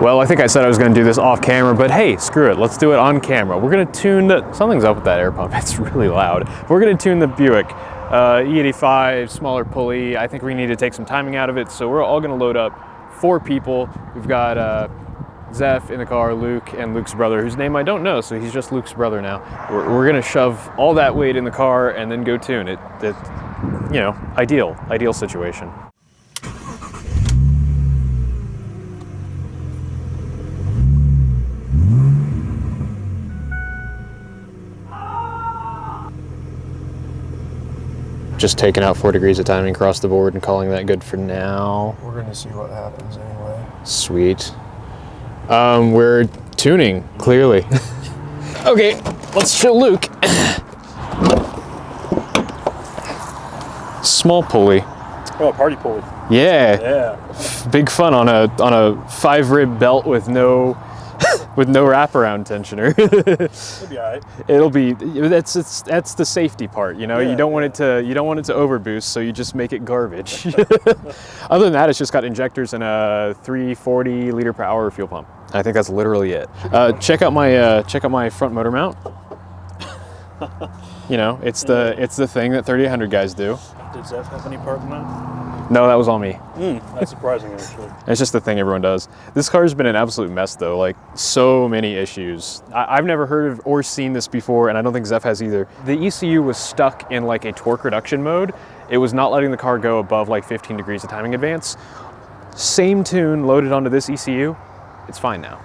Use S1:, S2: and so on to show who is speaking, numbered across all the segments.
S1: Well, I think I said I was going to do this off camera, but hey, screw it. Let's do it on camera. We're going to tune something's up with that air pump. It's really loud. We're going to tune the Buick E85, smaller pulley. I think we need to take some timing out of it. So we're all going to load up 4 people. We've got Zeph in the car, Luke, and Luke's brother, whose name I don't know, so he's just Luke's brother now. We're going to shove all that weight in the car and then go tune it. You know, ideal situation. Just taking out 4 degrees of timing across the board and calling that good for now.
S2: We're gonna see what happens anyway.
S1: Sweet. We're tuning, clearly. Okay, let's show Luke. Small pulley.
S3: Oh, party pulley.
S1: Yeah.
S3: Yeah.
S1: Big fun on a 5-rib belt with no wraparound tensioner.
S3: It'll be all right.
S1: It'll be that's the safety part, you know.
S3: Yeah,
S1: you don't want it to overboost, so you just make it garbage. Other than that, it's just got injectors and a 340 liter per hour fuel pump. I think that's literally it. Check out my front motor mount. You know, it's the thing that 3800 guys do.
S3: Did Zeph have any part in that?
S1: No, that was all me.
S3: That's surprising, actually.
S1: It's just the thing everyone does. This car's been an absolute mess though, like so many issues. I've never heard of or seen this before, and I don't think Zeph has either. The ECU was stuck in like a torque reduction mode. It was not letting the car go above like 15 degrees of timing advance. Same tune loaded onto this ECU, it's fine now.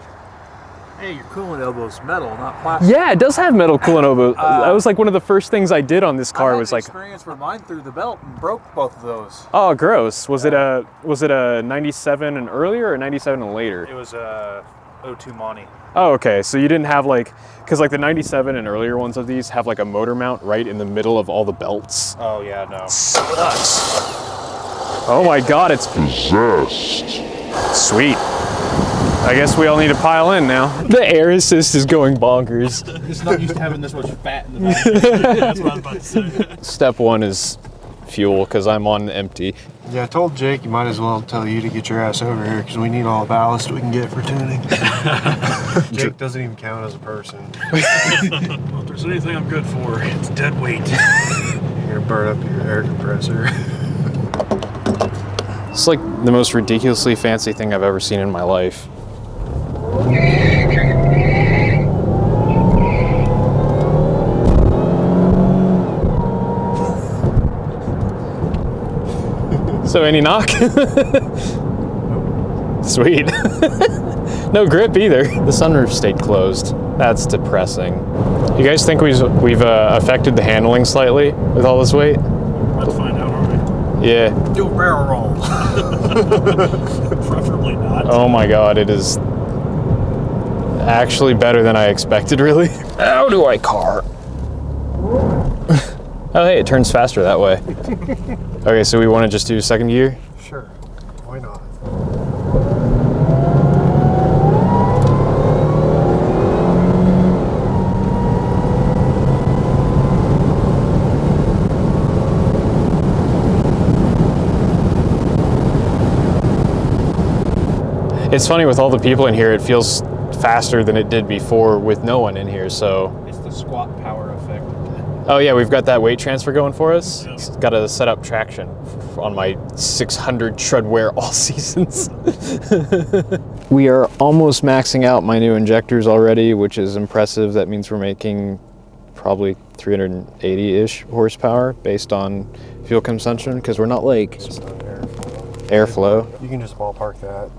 S4: Hey, your coolant elbow's metal, not plastic.
S1: Yeah, it does have metal coolant elbow. That was like one of the first things I did on this car. Was like
S4: experience where mine threw the belt and broke both of those.
S1: Oh, gross. Was it a 97 and earlier or 97 and later?
S3: It was 02 Monty.
S1: Oh, okay. So you didn't have like, because like the 97 and earlier ones of these have like a motor mount right in the middle of all the belts.
S3: Oh yeah, no.
S1: Sucks. Oh my God, it's possessed. Sweet. I guess we all need to pile in now. The air assist is going bonkers.
S3: It's not used to having this much fat in the back. That's what I was about to say. Step
S1: 1 is fuel, because I'm on empty.
S2: Yeah, I told Jake you might as well tell you to get your ass over here because we need all the ballast we can get for tuning. Jake doesn't even count as a person.
S3: Well, if there's anything I'm good for, it's dead weight.
S2: You're gonna burn up your air compressor.
S1: It's like the most ridiculously fancy thing I've ever seen in my life. So any knock? Sweet. No grip either. The sunroof stayed closed. That's depressing. You guys think we've affected the handling slightly with all this weight?
S3: Let's find out, aren't we?
S1: Yeah.
S4: Do a barrel roll.
S3: Preferably not.
S1: Oh my God, it is actually better than I expected, really. How do I car? Oh hey, it turns faster that way. Okay, so we want to just do second gear?
S2: Sure, why not?
S1: It's funny, with all the people in here, it feels faster than it did before with no one in here, so.
S3: It's the squat power effect.
S1: Oh yeah, we've got that weight transfer going for us. Yeah. Got to set up traction on my 600 treadwear all seasons. We are almost maxing out my new injectors already, which is impressive. That means we're making probably 380-ish horsepower based on fuel consumption, because we're not like airflow.
S2: You can just ballpark that.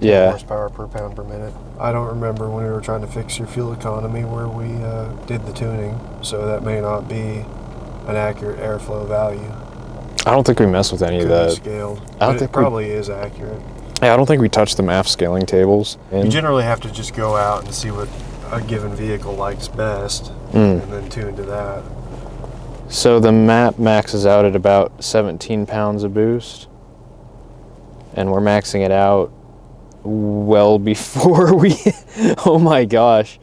S1: Yeah.
S2: Horsepower per pound per minute. I don't remember when we were trying to fix your fuel economy where we did the tuning, so that may not be an accurate airflow value.
S1: I don't think we mess with any of that.
S2: Scaled.
S1: I don't think
S2: it probably is accurate.
S1: Yeah, I don't think we touched the MAF scaling tables.
S2: You generally have to just go out and see what a given vehicle likes best, and then tune to that.
S1: So the map maxes out at about 17 pounds of boost, and we're maxing it out well before we oh my gosh,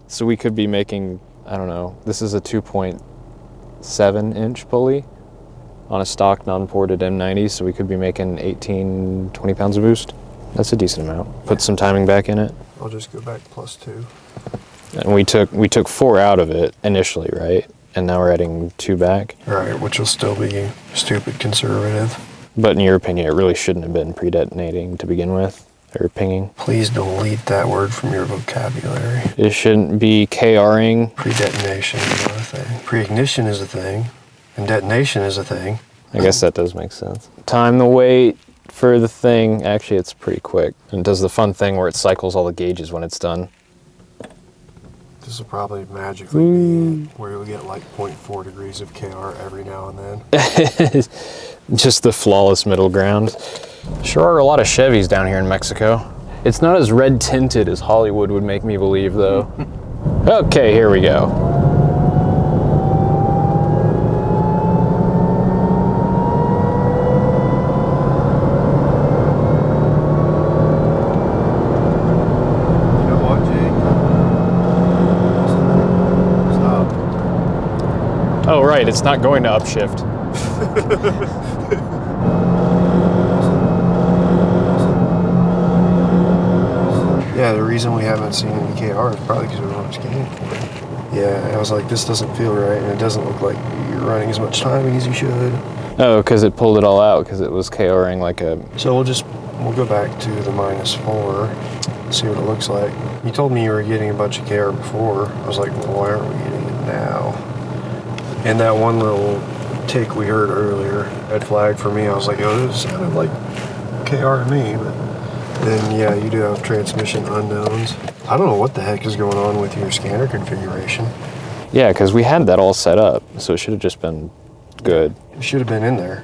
S1: so we could be making, I don't know, this is a 2.7 inch pulley on a stock non-ported M90, so we could be making 18-20 pounds of boost That's a decent amount. Put some timing back in it.
S2: I'll just go back +2.
S1: And we took 4 out of it initially, right? And now we're adding 2 back.
S2: Right, which will still be stupid conservative.
S1: But in your opinion, it really shouldn't have been pre-detonating to begin with, or pinging.
S2: Please delete that word from your vocabulary.
S1: It shouldn't be KRing.
S2: Pre-detonation is not a thing. Pre-ignition is a thing, and detonation is a thing.
S1: I guess that does make sense. Time the wait for the thing. Actually, it's pretty quick. And it does the fun thing where it cycles all the gauges when it's done.
S2: This will probably magically be it, where you'll get like 0.4 degrees of KR every now and then.
S1: Just the flawless middle ground. Sure are a lot of Chevys down here in Mexico. It's not as red tinted as Hollywood would make me believe, though. Okay, here we go.
S2: You know what, Jake? Stop.
S1: Oh, right, it's not going to upshift.
S2: Yeah, the reason we haven't seen any KR is probably because we weren't scanning for it. Yeah, I was like, this doesn't feel right, and it doesn't look like you're running as much timing as you should.
S1: Oh, because it pulled it all out, because it was KRing like a...
S2: So we'll go back to the -4, see what it looks like. You told me you were getting a bunch of KR before. I was like, well, why aren't we getting it now? And that one little tick we heard earlier, red flag for me, I was like, oh, this sounded like KR to me, but then yeah, you do have transmission unknowns. I don't know what the heck is going on with your scanner configuration.
S1: Yeah, because we had that all set up, so it should have just been good.
S2: It should have been in there.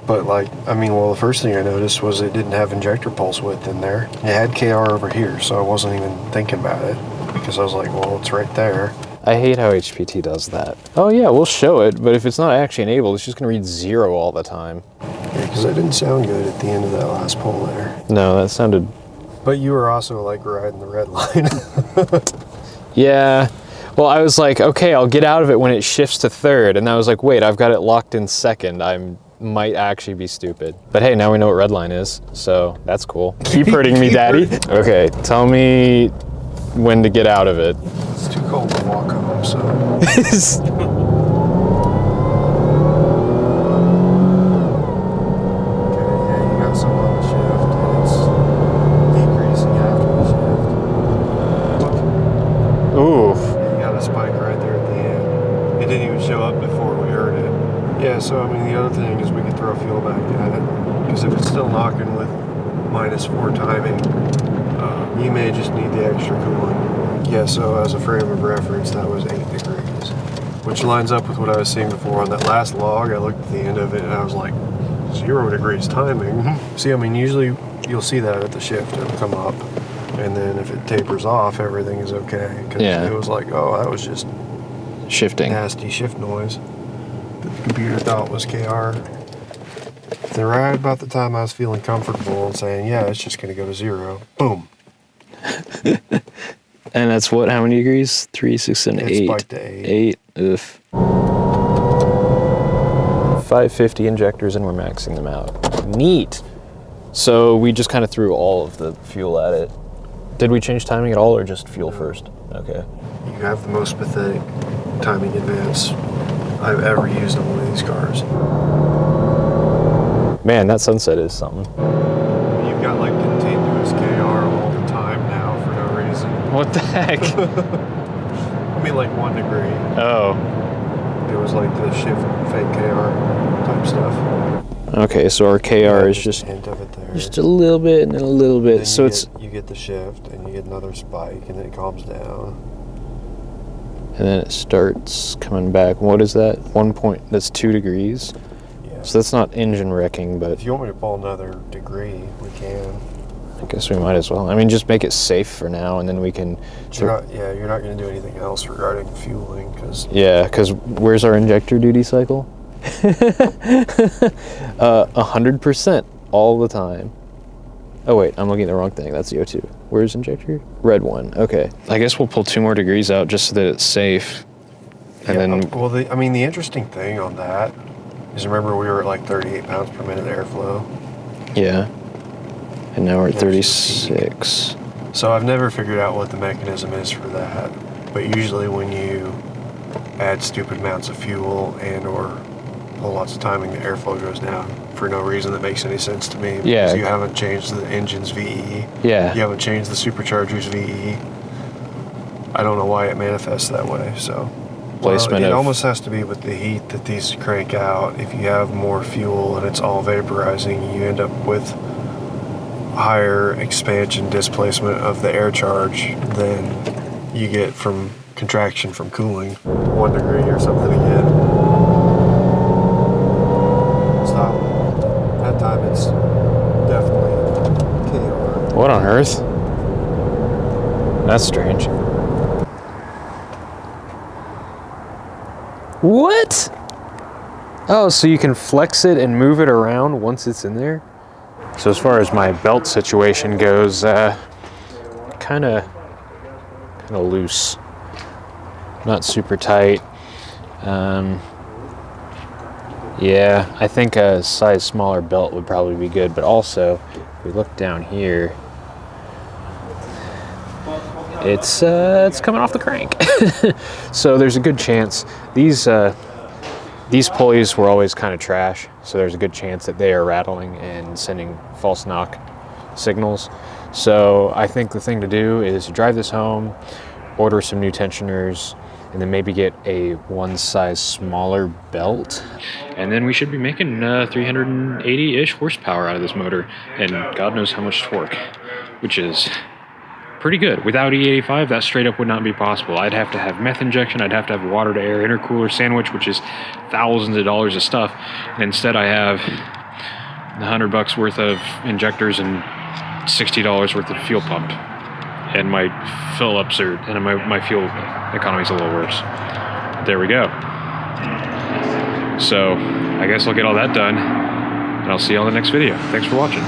S2: But like, I mean, well, the first thing I noticed was it didn't have injector pulse width in there. It had KR over here, so I wasn't even thinking about it because I was like, well, it's right there.
S1: I hate how HPT does that. Oh yeah, we'll show it, but if it's not actually enabled, it's just gonna read 0 all the time.
S2: Yeah, because that didn't sound good at the end of that last pull there.
S1: No, that sounded...
S2: But you were also like riding the red line.
S1: Yeah. Well, I was like, okay, I'll get out of it when it shifts to 3rd, and I was like, wait, I've got it locked in 2nd. I might actually be stupid. But hey, now we know what red line is, so that's cool. Keep hurting me, Daddy. Okay, tell me when to get out of it.
S2: It's too cold to walk home, so. So, I mean, the other thing is we could throw fuel back at it, because if it's still knocking with -4 timing, you may just need the extra cooling. Yeah, so as a frame of reference, that was 8 degrees, which lines up with what I was seeing before. On that last log, I looked at the end of it, and I was like, 0 degrees timing. See, I mean, usually you'll see that at the shift. It'll come up, and then if it tapers off, everything is okay. Because it was like, oh, that was just
S1: shifting.
S2: Nasty shift noise. The computer thought was KR. Then right about the time I was feeling comfortable and saying, yeah, it's just going to go to 0, boom.
S1: And that's what, how many degrees? 3, 6, and 8.
S2: It spiked to 8.
S1: 8, oof. 550 injectors and we're maxing them out. Neat. So we just kind of threw all of the fuel at it. Did we change timing at all or just fuel first? Okay.
S2: You have the most pathetic timing advance I've ever used on one of these cars.
S1: Man, that sunset is something.
S2: You've got like continuous KR all the time now for no reason.
S1: What the heck?
S2: I mean like 1 degree.
S1: Oh.
S2: It was like the shift fake KR type stuff.
S1: Okay, so our KR is just
S2: a hint of it there.
S1: Just a little bit and then a little bit. So
S2: you get the shift and you get another spike and then it calms down.
S1: And then it starts coming back. What is that? 1 point, that's 2 degrees.
S2: Yeah.
S1: So that's not engine wrecking, but...
S2: If you want me to pull another degree, we can.
S1: I guess we might as well. I mean, just make it safe for now, and then we can...
S2: You're not going to do anything else regarding fueling, because...
S1: Yeah, because where's our injector duty cycle? 100% all the time. Oh wait, I'm looking at the wrong thing. That's the O2. Where's injector? Red one. Okay. I guess we'll pull 2 more degrees out just so that it's safe. And then...
S2: Well, the interesting thing on that is, remember we were at like 38 pounds per minute airflow?
S1: Yeah. And now we're at 36.
S2: So I've never figured out what the mechanism is for that. But usually when you add stupid amounts of fuel and or pull lots of timing, the airflow goes down for no reason that makes any sense to me.
S1: Yeah.
S2: Because you haven't changed the engine's VE.
S1: Yeah.
S2: You haven't changed the supercharger's VE. I don't know why it manifests that way, so.
S1: Placement
S2: it
S1: of...
S2: almost has to be with the heat that these crank out. If you have more fuel and it's all vaporizing, you end up with higher expansion displacement of the air charge than you get from contraction from cooling. 1 degree or something again. Stop. That time it's definitely KR.
S1: What on earth? That's strange. What? Oh, so you can flex it and move it around once it's in there? So as far as my belt situation goes, kind of loose, not super tight. Yeah, I think a size smaller belt would probably be good, but also if we look down here, it's coming off the crank. So there's a good chance these pulleys were always kind of trash, so there's a good chance that they are rattling and sending false knock signals. So I think the thing to do is drive this home, order some new tensioners, and then maybe get a one size smaller belt. And then we should be making 380-ish horsepower out of this motor, and God knows how much torque, which is pretty good. Without E85, that straight up would not be possible. I'd have to have meth injection, I'd have to have water to air intercooler sandwich, which is thousands of dollars of stuff. And instead I have $100 worth of injectors and $60 worth of fuel pump. And my fill-ups are, and my fuel economy is a little worse. There we go. So I guess I'll get all that done, and I'll see you on the next video. Thanks for watching.